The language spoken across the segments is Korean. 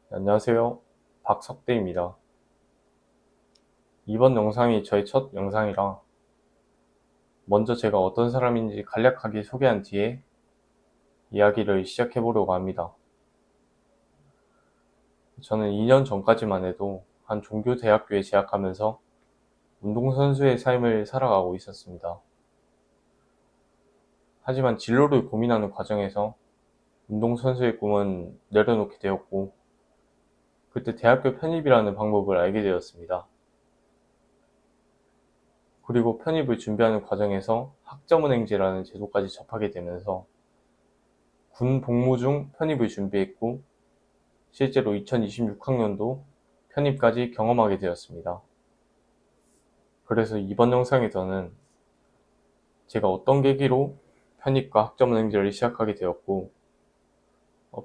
안녕하세요. 박석대입니다. 이번 영상이 저의 첫 영상이라 먼저 제가 어떤 사람인지 간략하게 소개한 뒤에 이야기를 시작해 보려고 합니다. 저는 2년 전까지만 해도 한 종교 대학교에 재학하면서 운동선수의 삶을 살아가고 있었습니다. 하지만 진로를 고민하는 과정에서 운동선수의 꿈은 내려놓게 되었고, 그때 대학교 편입이라는 방법을 알게 되었습니다. 그리고 편입을 준비하는 과정에서 학점은행제라는 제도까지 접하게 되면서 군 복무 중 편입을 준비했고, 실제로 2026학년도 편입까지 경험하게 되었습니다. 그래서 이번 영상에서는 제가 어떤 계기로 편입과 학점은행제를 시작하게 되었고,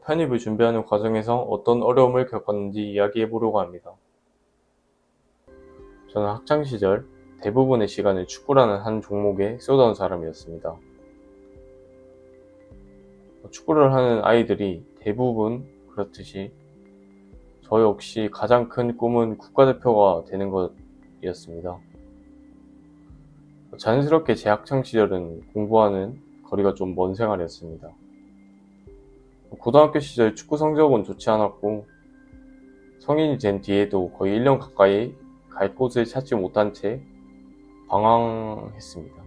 편입을 준비하는 과정에서 어떤 어려움을 겪었는지 이야기해 보려고 합니다. 저는 학창시절 대부분의 시간을 축구라는 한 종목에 쏟아온 사람이었습니다. 축구를 하는 아이들이 대부분 그렇듯이 저 역시 가장 큰 꿈은 국가대표가 되는 것이었습니다. 자연스럽게 제 학창시절은 공부와는 거리가 좀 먼 생활이었습니다. 고등학교 시절 축구 성적은 좋지 않았고, 성인이 된 뒤에도 거의 1년 가까이 갈 곳을 찾지 못한 채 방황했습니다.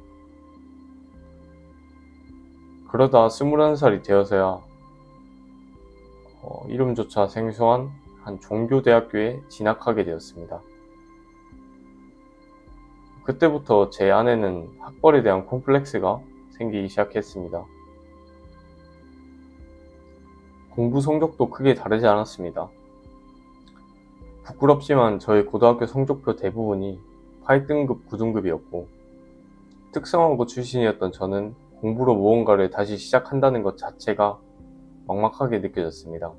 그러다 21살이 되어서야 이름조차 생소한 한 종교대학교에 진학하게 되었습니다. 그때부터 제 안에는 학벌에 대한 콤플렉스가 생기기 시작했습니다. 공부 성적도 크게 다르지 않았습니다. 부끄럽지만 저희 고등학교 성적표 대부분이 8등급, 9등급이었고, 특성화고 출신이었던 저는 공부로 무언가를 다시 시작한다는 것 자체가 막막하게 느껴졌습니다.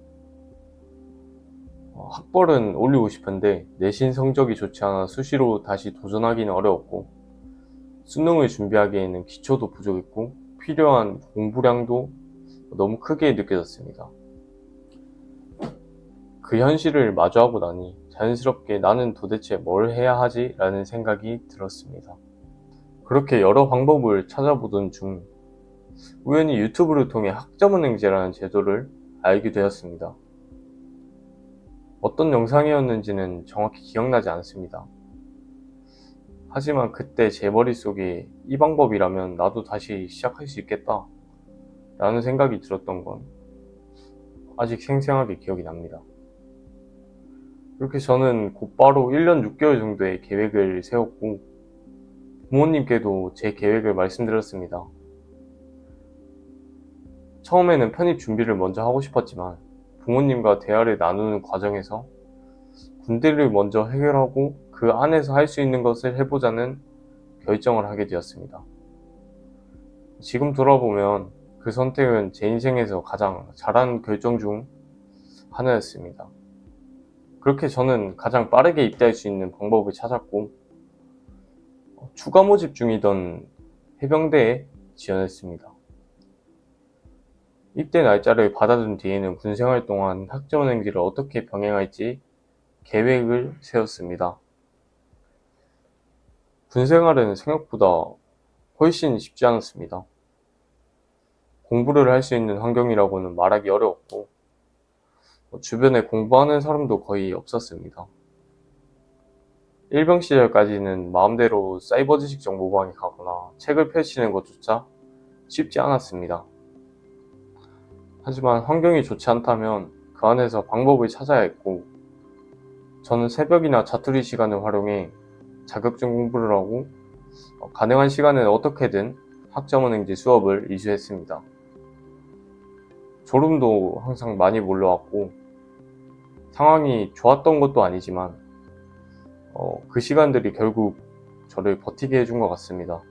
학벌은 올리고 싶은데 내신 성적이 좋지 않아 수시로 다시 도전하기는 어려웠고, 수능을 준비하기에는 기초도 부족했고 필요한 공부량도 너무 크게 느껴졌습니다. 그 현실을 마주하고 나니 자연스럽게 나는 도대체 뭘 해야 하지? 라는 생각이 들었습니다. 그렇게 여러 방법을 찾아보던 중 우연히 유튜브를 통해 학점은행제라는 제도를 알게 되었습니다. 어떤 영상이었는지는 정확히 기억나지 않습니다. 하지만 그때 제 머릿속에 이 방법이라면 나도 다시 시작할 수 있겠다 라는 생각이 들었던 건 아직 생생하게 기억이 납니다. 그렇게 저는 곧바로 1년 6개월 정도의 계획을 세웠고, 부모님께도 제 계획을 말씀드렸습니다. 처음에는 편입 준비를 먼저 하고 싶었지만 부모님과 대화를 나누는 과정에서 군대를 먼저 해결하고 그 안에서 할 수 있는 것을 해보자는 결정을 하게 되었습니다. 지금 돌아보면 그 선택은 제 인생에서 가장 잘한 결정 중 하나였습니다. 그렇게 저는 가장 빠르게 입대할 수 있는 방법을 찾았고, 추가 모집 중이던 해병대에 지원했습니다. 입대 날짜를 받아둔 뒤에는 군생활 동안 학점은행제를 어떻게 병행할지 계획을 세웠습니다. 군생활은 생각보다 훨씬 쉽지 않았습니다. 공부를 할 수 있는 환경이라고는 말하기 어려웠고, 주변에 공부하는 사람도 거의 없었습니다. 일병 시절까지는 마음대로 사이버 지식 정보방에 가거나 책을 펼치는 것조차 쉽지 않았습니다. 하지만 환경이 좋지 않다면 그 안에서 방법을 찾아야 했고, 저는 새벽이나 자투리 시간을 활용해 자격증 공부를 하고 가능한 시간에는 어떻게든 학점은행제 수업을 이수했습니다. 졸음도 항상 많이 몰려왔고, 상황이 좋았던 것도 아니지만 그 시간들이 결국 저를 버티게 해준 것 같습니다.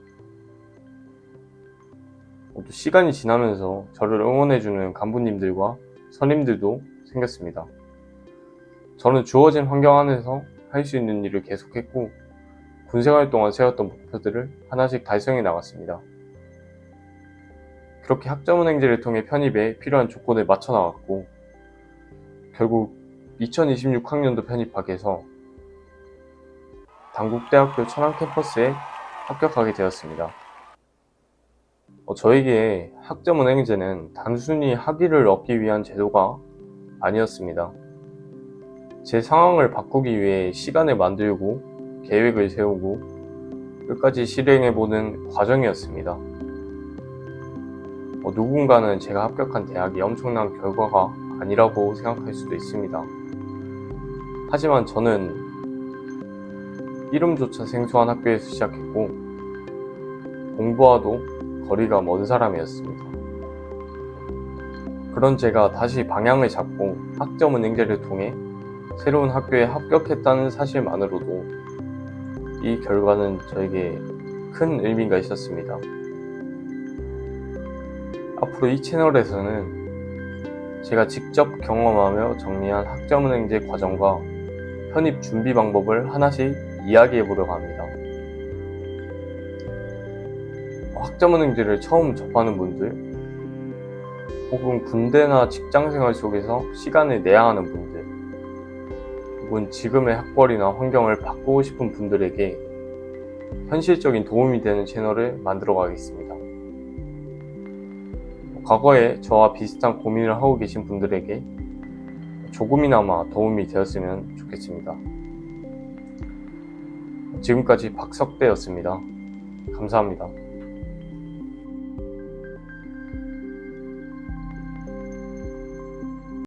또 시간이 지나면서 저를 응원해주는 간부님들과 선임들도 생겼습니다. 저는 주어진 환경 안에서 할 수 있는 일을 계속했고, 군생활 동안 세웠던 목표들을 하나씩 달성해 나갔습니다. 그렇게 학점은행제를 통해 편입에 필요한 조건을 맞춰 나갔고, 결국 2026학년도 편입하게 해서 단국대학교 천안 캠퍼스에 합격하게 되었습니다. 저에게 학점은행제는 단순히 학위를 얻기 위한 제도가 아니었습니다. 제 상황을 바꾸기 위해 시간을 만들고 계획을 세우고 끝까지 실행해보는 과정이었습니다. 누군가는 제가 합격한 대학이 엄청난 결과가 아니라고 생각할 수도 있습니다. 하지만 저는 이름조차 생소한 학교에서 시작했고 공부와도 거리가 먼 사람이었습니다. 그런 제가 다시 방향을 잡고 학점은행제를 통해 새로운 학교에 합격했다는 사실만으로도 이 결과는 저에게 큰 의미가 있었습니다. 앞으로 이 채널에서는 제가 직접 경험하며 정리한 학점은행제 과정과 편입 준비 방법을 하나씩 이야기해 보려고 합니다. 학점은행제를 처음 접하는 분들, 혹은 군대나 직장생활 속에서 시간을 내야 하는 분들, 혹은 지금의 학벌이나 환경을 바꾸고 싶은 분들에게 현실적인 도움이 되는 채널을 만들어 가겠습니다. 과거에 저와 비슷한 고민을 하고 계신 분들에게 조금이나마 도움이 되었으면 좋겠습니다. 지금까지 박석대였습니다. 감사합니다.